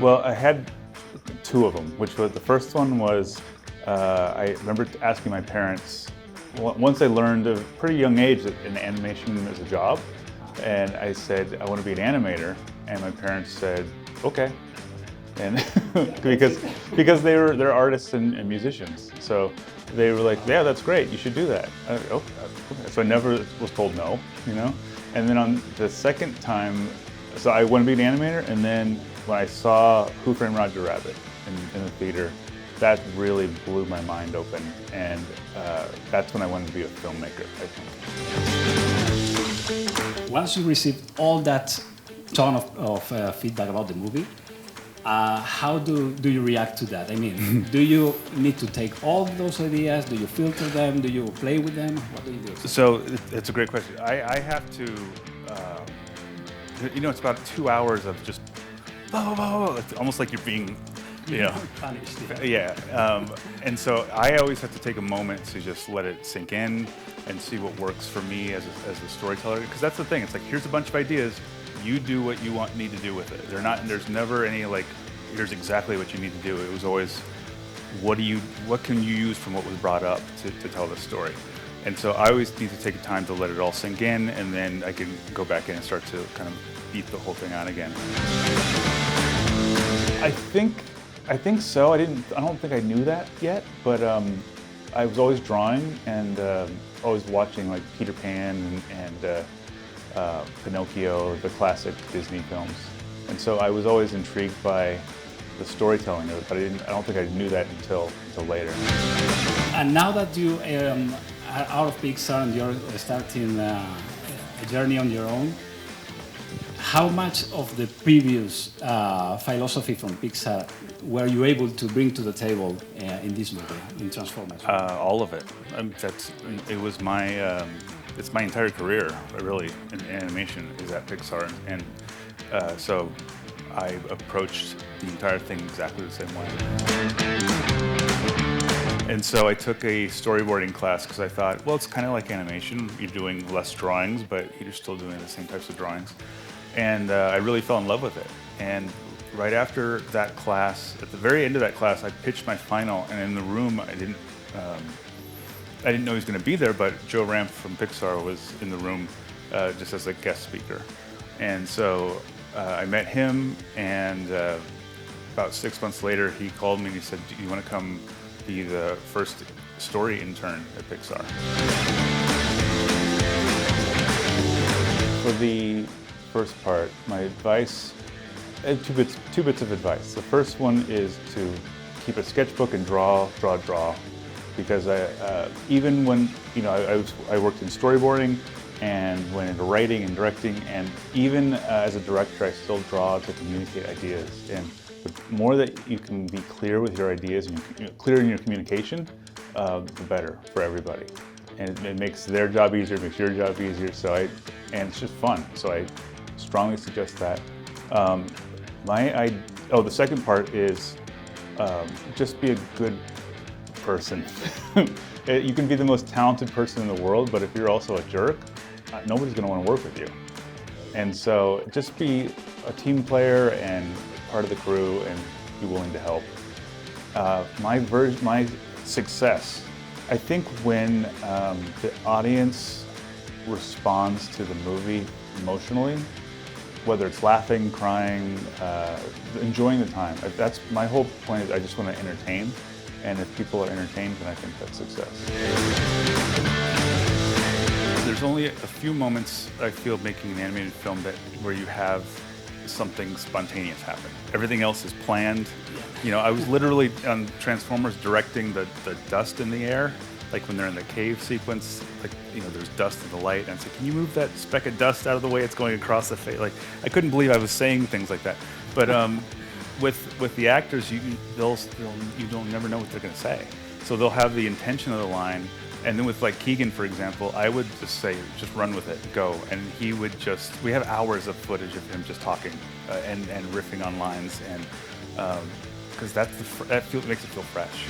Well, I had two of them, which was the first one was I remember asking my parents once I learned at a pretty young age that animation is a job, and I said I want to be an animator, and my parents said okay, and because they're artists and musicians, so they were like, yeah, that's great, you should do that. Okay. So I never was told no, you know. And then on the second time, so I want to be an animator, and then when I saw Who Framed Roger Rabbit in the theater, that really blew my mind open, and that's when I wanted to be a filmmaker, I think. Once you received all that ton of feedback about the movie, how do you react to that? I mean, do you need to take all those ideas? Do you filter them? Do you play with them? What do you do? So it's a great question. I have to, it's about 2 hours of just, it's almost like you're being, punished. Yeah. And so I always have to take a moment to just let it sink in and see what works for me as a storyteller. Because that's the thing. It's like, here's a bunch of ideas. You do what you need to do with it. There's never any like, here's exactly what you need to do. It was always, what can you use from what was brought up to tell the story? And so I always need to take time to let it all sink in, and then I can go back in and start to kind of beat the whole thing out again. I think so. I don't think I knew that yet, but I was always drawing and always watching like Peter Pan and Pinocchio, the classic Disney films. And so I was always intrigued by the storytelling of it, but I don't think I knew that until later. And now that you are out of Pixar and you're starting a journey on your own, how much of the previous philosophy from Pixar were you able to bring to the table in this movie, in Transformers? All of it. It was it's my entire career, really, in animation is at Pixar, and so I approached the entire thing exactly the same way. And so I took a storyboarding class because I thought, well, it's kind of like animation. You're doing less drawings, but you're still doing the same types of drawings. And I really fell in love with it. And right after that class, at the very end of that class, I pitched my final, and in the room, I didn't know he was going to be there, but Joe Ramp from Pixar was in the room just as a guest speaker. And so I met him, and about 6 months later, he called me and he said, do you want to come be the first story intern at Pixar? For the first part, my advice, two bits of advice. The first one is to keep a sketchbook and draw, because even when I worked in storyboarding and went into writing and directing, and even as a director, I still draw to communicate ideas. And the more that you can be clear with your ideas and clear in your communication, the better for everybody. And it makes their job easier, it makes your job easier. And it's just fun. So I strongly suggest that. The second part is just be a good person. You can be the most talented person in the world, but if you're also a jerk, nobody's going to want to work with you. And so just be a team player and part of the crew and be willing to help. My success, I think when the audience responds to the movie emotionally, whether it's laughing, crying, enjoying the time. That's my whole point. Is I just want to entertain, and if people are entertained, then I think that's success. There's only a few moments I feel making an animated film where you have something spontaneous happen. Everything else is planned. I was literally on Transformers directing the dust in the air. Like when they're in the cave sequence, there's dust in the light, and I said, can you move that speck of dust out of the way? It's going across the face. I couldn't believe I was saying things like that. But with the actors, you don't never know what they're going to say. So they'll have the intention of the line, and then with Keegan, for example, I would just say, just run with it, go, and he would we have hours of footage of him just talking and riffing on lines, and because that makes it feel fresh.